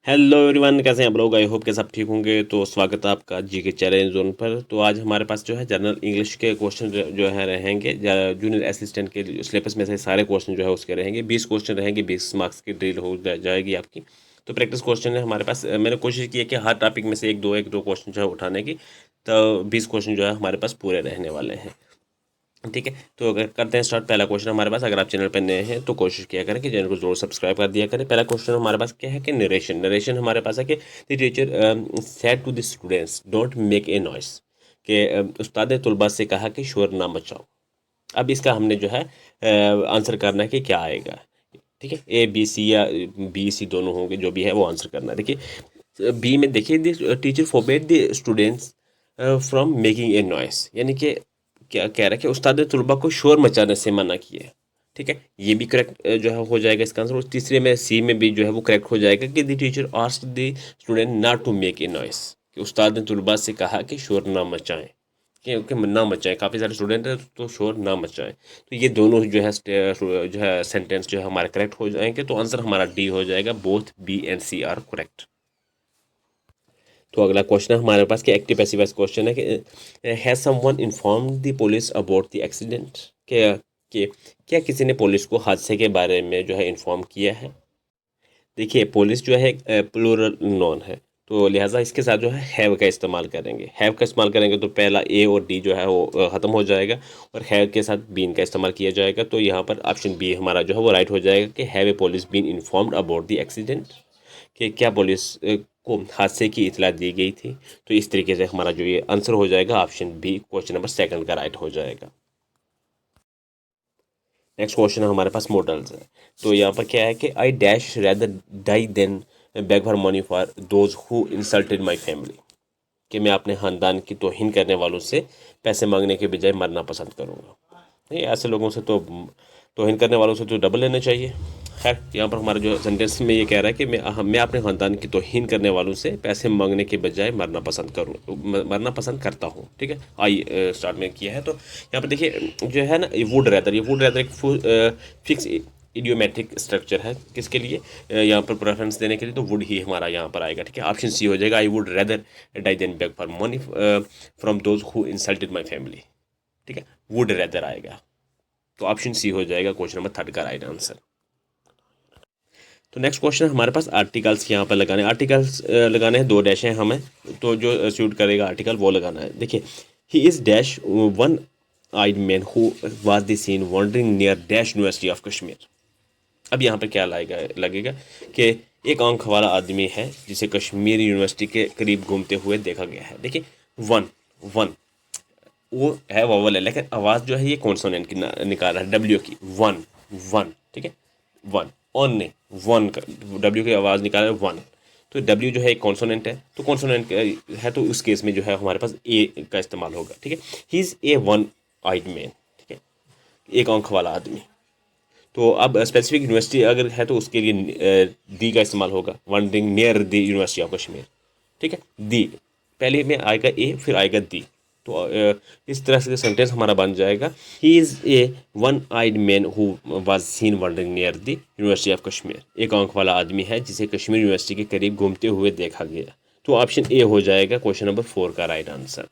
Hello everyone, कैसे हैं आप लोग। आई होप के सब ठीक होंगे। तो स्वागत है आपका जी के चैलेंज जोन पर। तो आज हमारे पास जो है जनरल इंग्लिश के क्वेश्चन जो है रहेंगे। जूनियर असिस्टेंट के सिलेबस में से सारे क्वेश्चन जो है उसके रहेंगे। 20 क्वेश्चन रहेंगे, 20 मार्क्स की ड्रिल हो जाएगी आपकी। तो प्रैक्टिस क्वेश्चन है हमारे पास। मैंने कोशिश की है कि हर टॉपिक में से एक दो क्वेश्चन जो है उठाने की। तो 20 क्वेश्चन जो है हमारे पास पूरे रहने वाले हैं। ठीक है, तो अगर करते हैं स्टार्ट। पहला क्वेश्चन हमारे पास, अगर आप चैनल पर नए हैं तो कोशिश किया करें कि चैनल को जरूर सब्सक्राइब कर दिया करें। पहला क्वेश्चन हमारे पास क्या है कि नरेशन हमारे पास है कि the teacher said to the students don't make a noise, कि उस्ताद ने तुलबा से कहा कि शोर ना मचाओ। अब इसका हमने जो है आंसर करना है कि क्या आएगा। ठीक है, ए बी सी या बी सी दोनों होंगे, जो भी है वो आंसर करना है। देखिए बी में देखिए, the teacher forbade the students from making a noise, यानी कि क्या कह रहा है कि उस्ताद ने तलबा को शोर मचाने से मना किया। ठीक है, ये भी करेक्ट जो है हो जाएगा इसका आंसर। और तीसरे में सी में भी जो है वो करेक्ट हो जाएगा कि the teacher asked the student not to make a noise, कि उस्ताद ने तलबा से कहा कि शोर ना मचाएं, क्योंकि ना मचाएं, काफ़ी सारे स्टूडेंट हैं तो शोर ना मचाएं। तो ये दोनों जो है सेंटेंस जो है हमारे करेक्ट हो जाएंगे। तो आंसर हमारा डी हो जाएगा। Both B and C are correct. तो अगला क्वेश्चन है हमारे पास कि एक्टिव पैसिव वॉइस क्वेश्चन है कि has someone informed the police about the accident, कि क्या किसी ने पुलिस को हादसे के बारे में जो है इन्फॉर्म किया है। देखिए पुलिस जो है प्लूरल नॉन है, तो लिहाजा इसके साथ जो है हैव का इस्तेमाल करेंगे। हैव का इस्तेमाल करेंगे तो पहला ए और डी जो है वो ख़त्म हो जाएगा, और हैव के साथ बीन का इस्तेमाल किया जाएगा। तो यहाँ पर ऑप्शन बी हमारा जो है वो राइट हो जाएगा कि have a police been informed about the accident, कि क्या पुलिस को हादसे की इतला दी गई थी। तो इस तरीके से हमारा जो ये आंसर हो जाएगा option B, question number second का राइट हो जाएगा। नेक्स्ट क्वेश्चन है हमारे पास मॉडल्स है। तो यहाँ पर क्या है कि I dash rather die than beg for money for those who insulted my family, कि मैं अपने ख़ानदान की तौहीन करने वालों से पैसे मांगने के बजाय मरना पसंद करूँगा। नहीं, ऐसे लोगों से तो तौहीन करने वालों से तो डबल लेना चाहिए। खैर, यहाँ पर हमारा जो सेंटेंस में ये कह रहा है कि मैं अपने ख़ानदान की तौहीन करने वालों से पैसे मांगने के बजाय मरना पसंद करता हूँ। ठीक है, आई स्टार्ट में किया है। तो यहाँ पर देखिए जो है ना, ये वुड रैदर एक फिक्स इडियोमेट्रिक स्ट्रक्चर है। किसके लिए, यहाँ पर प्रेफरेंस देने के लिए, तो वुड ही हमारा यहाँ पर आएगा। ठीक है, ऑप्शन सी हो जाएगा। I would rather die than beg for money from those who insulted my family. ठीक है, वुड रेदर आएगा। तो ऑप्शन सी हो जाएगा क्वेश्चन नंबर थर्ड का राइट आंसर। तो नेक्स्ट क्वेश्चन हमारे पास आर्टिकल्स यहाँ पर लगाने। आर्टिकल्स लगाने हैं, दो डैश हैं हमें, तो जो सूट करेगा आर्टिकल वो लगाना है। देखिए, he is dash one eyed man who was the seen wandering near dash university of Kashmir. अब यहाँ पर क्या लगेगा कि एक आंख वाला आदमी है जिसे कश्मीर यूनिवर्सिटी के करीब घूमते हुए देखा गया है। देखिए वन वन वो है वोवल है, लेकिन आवाज़ जो है ये कॉन्सोनेंट की निकाल रहा है, डब्ल्यू की। वन वन, ठीक है, वन ऑन ने वन का डब्ल्यू की आवाज़ निकाल रहा है वन। तो डब्ल्यू जो है एक कॉन्सोनेंट है, तो कॉन्सोनेंट है तो उस केस में जो है हमारे पास ए का इस्तेमाल होगा। ठीक है, he is a one eyed man. ठीक है, एक आंख वाला आदमी। तो अब स्पेसिफिक यूनिवर्सिटी अगर है तो उसके लिए दी का इस्तेमाल होगा, wondering near the university of Kashmir. ठीक है, दी पहले में आएगा ए, फिर आएगा दी। तो इस तरह से सेंटेंस हमारा बन जाएगा, he is a one eyed man who was seen wandering near the university of Kashmir. एक आंख वाला आदमी है जिसे कश्मीर यूनिवर्सिटी के करीब घूमते हुए देखा गया। तो ऑप्शन ए हो जाएगा क्वेश्चन नंबर 4 का राइट आंसर।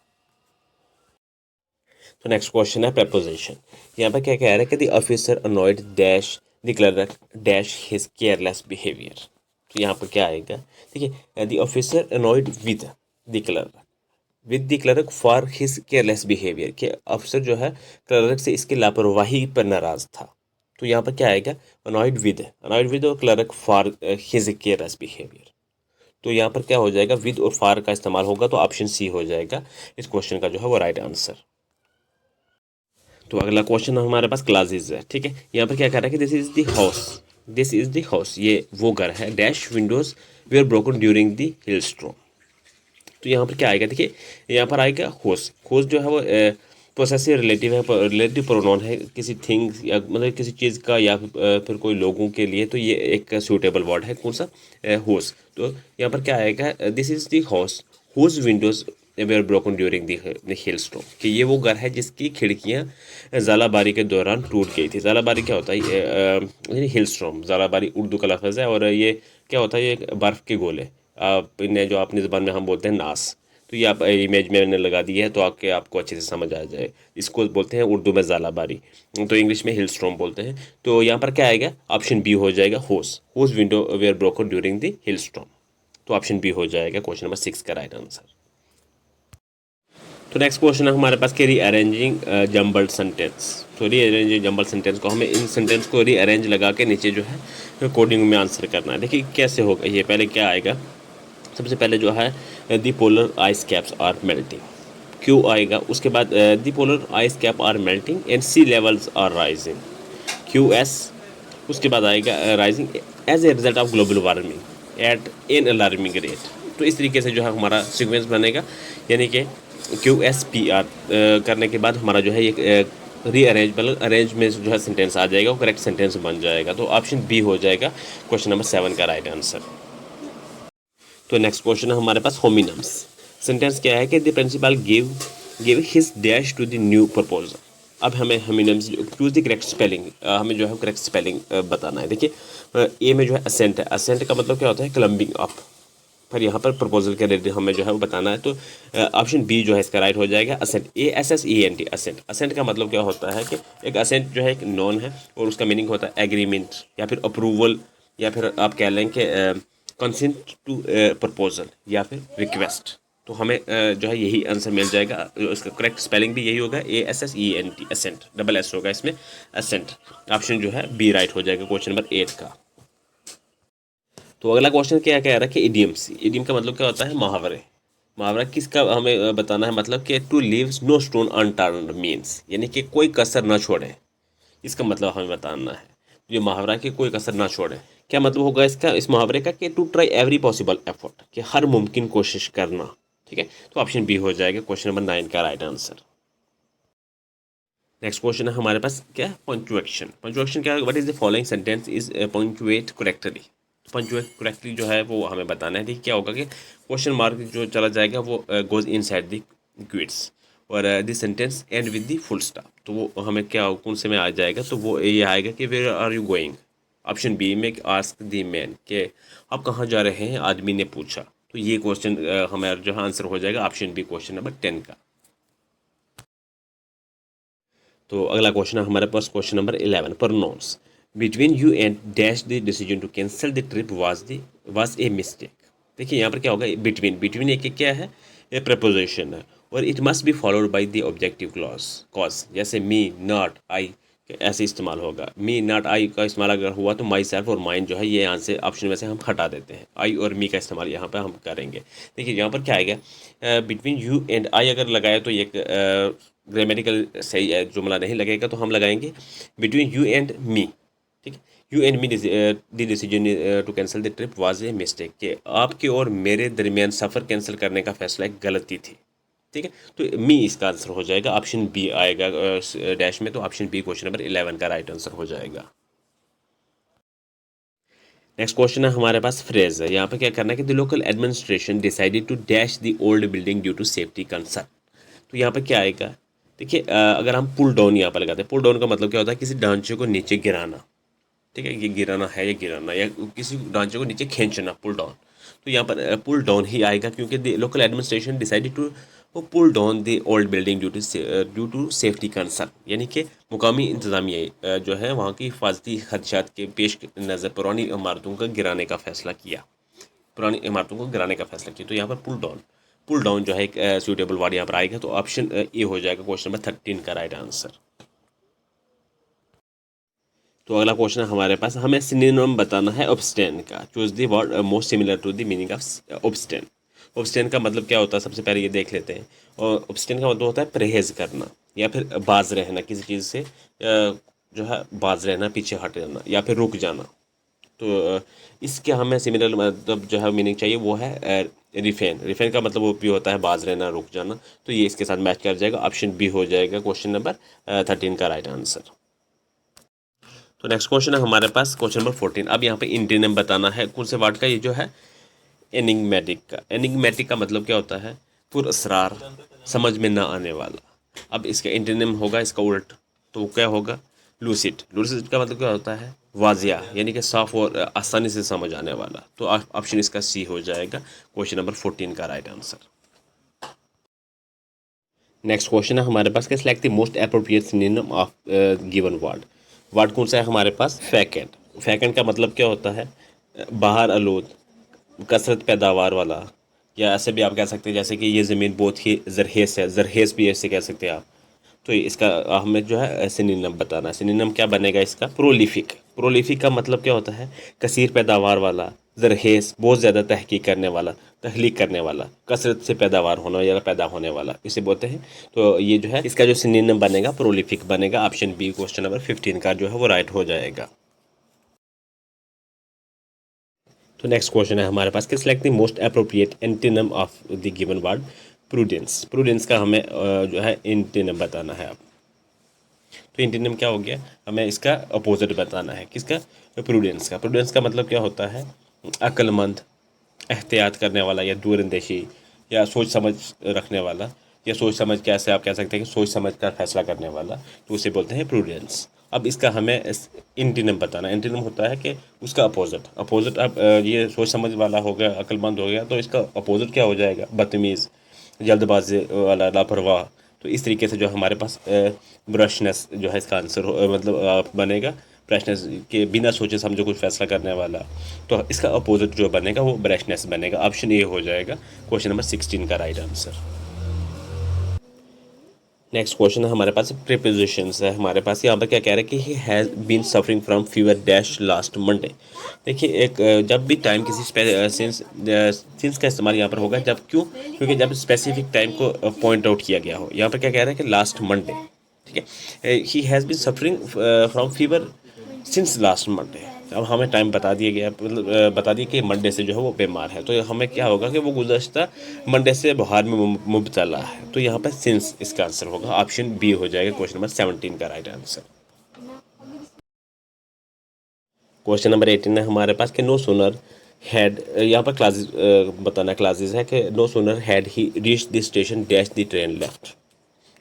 तो नेक्स्ट क्वेश्चन है प्रपोजिशन। यहाँ पर क्या कह रहा है कि the officer annoyed dash the clerk dash his careless behaviour. तो यहाँ पर क्या आएगा, देखिए the officer annoyed with the clerk for his careless behaviour, के अफसर जो है क्लर्क से इसकी लापरवाही पर नाराज था। तो यहाँ पर क्या आएगा, अनॉयड विद और clerk for his careless behaviour. तो यहाँ पर क्या हो जाएगा, विद और फॉर का इस्तेमाल होगा। तो ऑप्शन सी हो जाएगा इस क्वेश्चन का जो है वो राइट आंसर। तो अगला क्वेश्चन हमारे पास क्लासेस है। ठीक है, यहाँ पर क्या कर रहा है कि दिस इज द हाउस, ये वो घर है, dash windows were broken during the hail storm. तो यहाँ पर क्या आएगा, देखिए यहाँ पर आएगा होस जो है वो पोसेसिव रिलेटिव है, रिलेटिव प्रोनाउन है किसी थिंग्स या मतलब किसी चीज़ का, या फिर कोई लोगों के लिए। तो ये एक सूटेबल वर्ड है, कौन सा, होस। तो यहाँ पर क्या आएगा, this is the house whose windows were broken during the hail storm, कि ये वो घर है जिसकी खिड़कियाँ ज़ालाबारी के दौरान टूट गई थी। ज़ालाबारी क्या होता है, हिल स्टॉर्म, ज़ालाबारी उर्दू का लफ्ज़ है, और ये क्या होता है, ये एक बर्फ़ के गोले, इन्हें जो अपनी ज़बान में हम बोलते हैं नास। तो ये आप इमेज में मैंने लगा दी है तो आपको अच्छे से समझ आ जाए। इसको बोलते हैं उर्दू में ज़ालाबारी, तो इंग्लिश में हिल स्टॉर्म बोलते हैं। तो यहाँ पर क्या आएगा, ऑप्शन बी हो जाएगा, whose window were broken during the hail storm. तो ऑप्शन बी हो जाएगा क्वेश्चन नंबर 6 का राइट आंसर। तो नेक्स्ट क्वेश्चन है हमारे पास कि रीअरेंजिंग जम्बल्ड सेंटेंस। तो रीअरेंजिंग जम्बल्ड सेंटेंस को हमें इन सेंटेंस को रीअरेंज लगा के नीचे जो है कोडिंग में आंसर करना है। देखिए कैसे होगा ये, पहले क्या आएगा, सबसे पहले जो है the polar ice caps are melting, Q आएगा। उसके बाद the polar ice cap are melting and sea levels are rising, Q S. उसके बाद आएगा rising as a result of global warming at an alarming rate. तो इस तरीके से जो है हमारा सीक्वेंस बनेगा, यानी कि क्यू एस पी आर करने के बाद हमारा जो है ये रीअरेंज मतलब अरेंज में जो है सेंटेंस आ जाएगा, वो करेक्ट सेंटेंस बन जाएगा। तो ऑप्शन बी हो जाएगा क्वेश्चन नंबर 7 का राइट आंसर। तो नेक्स्ट क्वेश्चन है हमारे पास होमिनम्स। सेंटेंस क्या है कि the principal give his dash to the new proposal. अब हमें homonyms choose the correct spelling, हमें जो है करेक्ट स्पेलिंग बताना है। देखिए ए में जो है असेंट है, असेंट का मतलब क्या होता है, क्लम्बिंग अप। पर यहाँ पर प्रपोजल के रिलेटेड हमें जो है वो बताना है। तो ऑप्शन बी जो है इसका राइट हो जाएगा, असेंट, ASSENT असेंट। असेंट का मतलब क्या होता है कि एक असेंट जो है एक नॉन है और उसका मीनिंग होता है एग्रीमेंट या फिर अप्रूवल, या फिर आप कह लें कि कंसेंट टू प्रपोजल या फिर रिक्वेस्ट। तो हमें जो है यही आंसर मिल जाएगा। इसका करेक्ट स्पेलिंग भी यही होगा, ASSENT असेंट, डबल एस होगा इसमें, असेंट। ऑप्शन जो है बी राइट हो जाएगा क्वेश्चन नंबर 8 का। तो अगला क्वेश्चन क्या कह रहा है कि इडियम्स, इडियम का मतलब क्या होता है, मुहावरे। मुहावरा किसका हमें बताना है, मतलब कि to leaves no stone unturned means, यानी कि कोई कसर ना छोड़े, इसका मतलब हमें बताना है। ये मुहावरा कि कोई कसर ना छोड़े, क्या मतलब होगा इसका, इस मुहावरे का, कि to try every possible effort, कि हर मुमकिन कोशिश करना। ठीक है, तो ऑप्शन बी हो जाएगा क्वेश्चन नंबर 9 का राइट आंसर। नेक्स्ट क्वेश्चन है हमारे पास क्या, पंचुएक्शन। पंचुएक्शन क्या है, what is the following sentence is punctuate correctly. Punctuate correctly जो है वो हमें बताना है। देखिए क्या होगा कि क्वेश्चन मार्क जो चला जाएगा वो गोज इनसाइड द क्विट्स, और the sentence and with the full stop. तो वो हमें क्या कौन से में आ जाएगा, तो वो ये आएगा कि where are you going. Option B में आस्क द मैन, के आप कहाँ जा रहे हैं, आदमी ने पूछा। तो ये क्वेश्चन हमारा जो है आंसर हो जाएगा ऑप्शन बी क्वेश्चन नंबर 10 का। तो अगला क्वेश्चन है हमारे पास question number 11, pronounce. Between you and dash the decision to cancel the trip was a mistake. देखिए यहाँ पर क्या होगा, बिटवीन, बिटवीन एक क्या है, ये प्रपोजिशन है, और it must be followed by the objective clause cause, जैसे मी नॉट आई ऐसे इस्तेमाल होगा। मी नॉट आई का इस्तेमाल अगर हुआ तो माई सेल्फ और माइंड जो है ये यहाँ से ऑप्शन में से हम हटा देते हैं, आई और मी का इस्तेमाल यहाँ पर हम करेंगे। देखिए यहाँ पर क्या आएगा, बिटवीन यू एंड आई अगर लगाया तो ये ग्रामेटिकल सही है, जुमला नहीं लगेगा, तो हम लगाएंगे बिटवीन यू एंड मी। ठीक है, you and me the decision to cancel the trip was a mistake, कि आपके और मेरे दरमियान सफ़र कैंसिल करने का फैसला एक गलती थी। ठीक है, तो मी इसका आंसर हो जाएगा, ऑप्शन बी आएगा डैश में। तो ऑप्शन बी क्वेश्चन नंबर 11 का राइट आंसर हो जाएगा। नेक्स्ट क्वेश्चन है हमारे पास फ्रेज है। यहाँ पे क्या करना है कि the local administration decided to dash the old building due to safety concern. तो यहाँ पे क्या आएगा, देखिए अगर हम पुल डाउन यहाँ पर लगाते हैं, पुल डाउन का मतलब क्या होता है, किसी ढांचे को नीचे गिराना। ठीक है, ये गिराना है, ये गिराना, या किसी ढांचे को नीचे खींचना, पुल डाउन। तो यहाँ पर पुल डाउन ही आएगा, क्योंकि the local administration decided to pull down the old building due to safety concern, यानी कि मुकामी इंतजामिया जो है वहाँ की हिफाजती खदशात के पेश नज़र पुरानी इमारतों का गिराने का फैसला किया, पुरानी इमारतों को गिराने का फैसला किया। तो यहाँ पर पुल डाउन जो है एक सूटेबल वर्ड यहाँ पर आएगा। तो ऑप्शन ए हो जाएगा क्वेश्चन नंबर 13 का राइट आंसर। तो अगला क्वेश्चन है हमारे पास, हमें सिनोनिम बताना है ऑब्स्टेन का। Choose the word most similar to the meaning of abstain. Abstain का मतलब क्या होता है, सबसे पहले ये देख लेते हैं। और ऑब्स्टेन का मतलब होता है परहेज करना, या फिर बाज रहना, किसी चीज़ से जो है बाज रहना, पीछे हट जाना, या फिर रुक जाना। तो इसके हमें सिमिलर मतलब जो है मीनिंग चाहिए, वो है रिफेन। रिफेन का मतलब वो भी होता है बाज रहना, रुक जाना। तो ये इसके साथ मैच कर जाएगा, ऑप्शन बी हो जाएगा क्वेश्चन नंबर 13 का राइट आंसर। तो नेक्स्ट क्वेश्चन है हमारे पास क्वेश्चन नंबर 14। अब यहाँ पे इंटीनियम बताना है कौन से वर्ड का, ये जो है एनिग्मेटिक का। एनिग्मेटिक का मतलब क्या होता है, पुरअसरार, समझ में ना आने वाला। अब इसका इंटीनियम होगा इसका उल्ट, तो वो क्या होगा, लूसिड। लूसिड का मतलब क्या होता है, वाजिया यानी कि साफ और आसानी से समझ आने वाला। तो ऑप्शन इसका सी हो जाएगा, क्वेश्चन नंबर 14 का राइट आंसर। नेक्स्ट क्वेश्चन है हमारे पास कि select the most appropriate synonym of given word. Word कौन सा है हमारे पास? फैकेंड। फैकेंड का मतलब क्या होता है? बाहर आलूद, कसरत पैदावार वाला, या ऐसे भी आप कह सकते हैं जैसे कि ये ज़मीन बहुत ही जरखेज़ है, जरखेज़ भी ऐसे कह सकते हैं आप। तो इसका हमें जो है सिनोनिम बताना है। सिनोनिम क्या बनेगा इसका? प्रोलिफिक। प्रोलिफिक का मतलब क्या होता है? कसीर पैदावार वाला, जरखेज़, बहुत ज़्यादा तहकीक करने वाला, तख्लीक करने वाला, कसरत से पैदावार होना या पैदा होने वाला, इसे बोलते हैं। तो ये जो है इसका जो सिनोनिम बनेगा प्रोलिफिक बनेगा। ऑप्शन बी क्वेश्चन नंबर 15 का जो है वो राइट हो जाएगा। तो नेक्स्ट क्वेश्चन है हमारे पास कि select the most appropriate antonym of the given word prudence. Prudence का हमें जो है एंटीनम बताना है। आप तो एंटीनम क्या हो गया? हमें इसका अपोजिट बताना है। किसका? प्रूडेंस का। प्रूडेंस का मतलब क्या होता है? अक्लमंद, एहतियात करने वाला, या दूरअंदेशी, या सोच समझ रखने वाला, या सोच समझ कैसे आप कह सकते हैं कि सोच समझ कर फैसला करने वाला, तो उसे बोलते हैं प्रूडेंस। अब इसका हमें एंटीनम बताना। एंटीनम होता है कि उसका अपोजिट। अपोजिट अब ये सोच समझ वाला हो गया, अक्लमंद हो गया, तो इसका अपोजिट क्या हो जाएगा? बदतमीज़, जल्दबाजी वाला, लापरवाह। तो इस तरीके से जो हमारे पास ब्रशनेस जो है इसका आंसर मतलब बनेगा। ब्रशनेस के बिना सोचे समझे कुछ फैसला करने वाला। तो इसका अपोजिट जो बनेगा वो ब्रशनेस बनेगा। ऑप्शन ए हो जाएगा क्वेश्चन नंबर 16 का राइट आंसर। नेक्स्ट क्वेश्चन है हमारे पास प्रीपोजिशंस है हमारे पास। यहाँ पर क्या कह रहा है कि he has been suffering from fever dash last Monday. देखिए एक जब भी टाइम किसी सिंस का इस्तेमाल यहाँ पर होगा जब, क्यों? क्योंकि जब स्पेसिफिक टाइम को पॉइंट आउट किया गया हो। यहाँ पर क्या कह रहा है कि लास्ट मंडे, ठीक है। He has been suffering from fever since last Monday. अब हमें टाइम बता दिया गया, मतलब बता दिया कि मंडे से जो है वो बीमार है। तो हमें क्या होगा कि वो गुज़श्ता मंडे से बुखार में मुब्तला है। तो यहाँ पर सिंस इसका आंसर होगा। ऑप्शन बी हो जाएगा क्वेश्चन नंबर 17 का राइट आंसर। क्वेश्चन नंबर 18 है हमारे पास कि नो सोनर हैड, यहाँ पर क्लासेस बताना क्लासेस है कि no sooner had he reach the station dash the train left.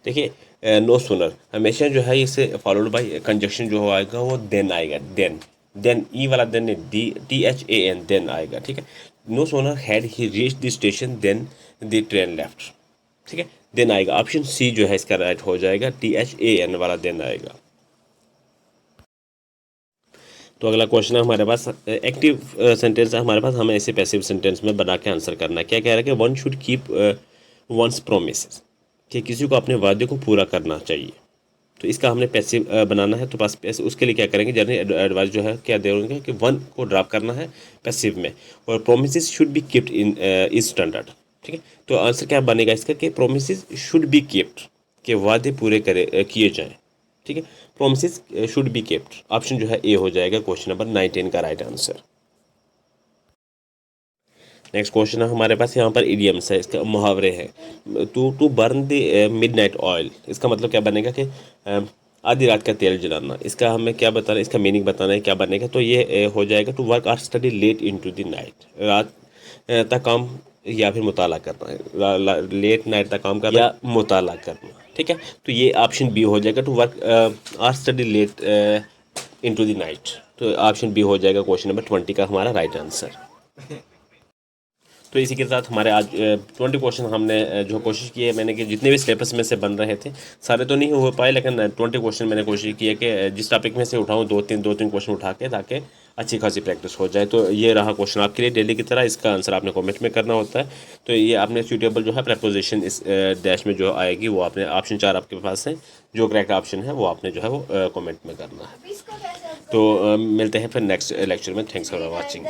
देखिए नो सोनर हमेशा जो है इसे फॉलोड बाय कंजक्शन जो आएगा वो देन आएगा। देन, देन ई वाला देन नहीं, DTHAN देन आएगा, ठीक है। No sooner had he reach the station than the train left, ठीक है। देन आएगा। ऑप्शन सी जो है इसका राइट हो जाएगा, THAN वाला देन आएगा। तो अगला क्वेश्चन है हमारे पास एक्टिव सेंटेंस है हमारे पास। हमें इसे पैसिव सेंटेंस में बना के आंसर करना है। क्या कह रहा है कि one should keep once promises, कि किसी को अपने वादे को पूरा करना चाहिए। तो इसका हमने पैसिव बनाना है। तो पास उसके लिए क्या करेंगे? जनरल एडवाइस जो है क्या देंगे कि वन को ड्रॉप करना है पैसिव में, और promises should be keeped in is standard, ठीक है। तो आंसर क्या बनेगा इसका कि प्रोमिसेस शुड बी कीप्ड, के वादे पूरे किए जाएं, ठीक है। Promises should be kept. Option जो है ए हो जाएगा क्वेश्चन नंबर 19 का राइट आंसर। नेक्स्ट क्वेश्चन है हमारे पास। यहाँ पर इडियम्स है, इसका मुहावरे हैं। To burn the midnight oil, इसका मतलब क्या बनेगा कि आधी रात का तेल जलाना। इसका हमें क्या बताना, इसका मीनिंग बताना है, क्या बनेगा? तो ये हो जाएगा टू वर्क और study late into the night, रात तक काम या फिर मुताला करना, लेट नाइट तक काम करना या मुताला करना, ठीक है। तो ये ऑप्शन बी हो जाएगा, टू वर्क और study late into the night. तो ऑप्शन बी हो जाएगा क्वेश्चन नंबर 20 का हमारा राइट आंसर। तो इसी के साथ हमारे आज 20 क्वेश्चन हमने जो कोशिश की है मैंने कि जितने भी सिलेबस में से बन रहे थे सारे तो नहीं हो पाए, लेकिन 20 क्वेश्चन मैंने कोशिश की है कि जिस टॉपिक में से उठाऊँ दो तीन क्वेश्चन उठा के, ताकि अच्छी खासी प्रैक्टिस हो जाए। तो ये रहा क्वेश्चन आपके लिए डेली की तरह। इसका आंसर आपने कमेंट में करना होता है। तो ये आपने सूटेबल जो है प्रपोजिशन इस डैश में जो आएगी वो आपने, ऑप्शन 4 आपके पास है, जो करेक्ट ऑप्शन है वो आपने जो है वो कमेंट में करना है। तो मिलते हैं फिर नेक्स्ट लेक्चर में। Thanks for watching.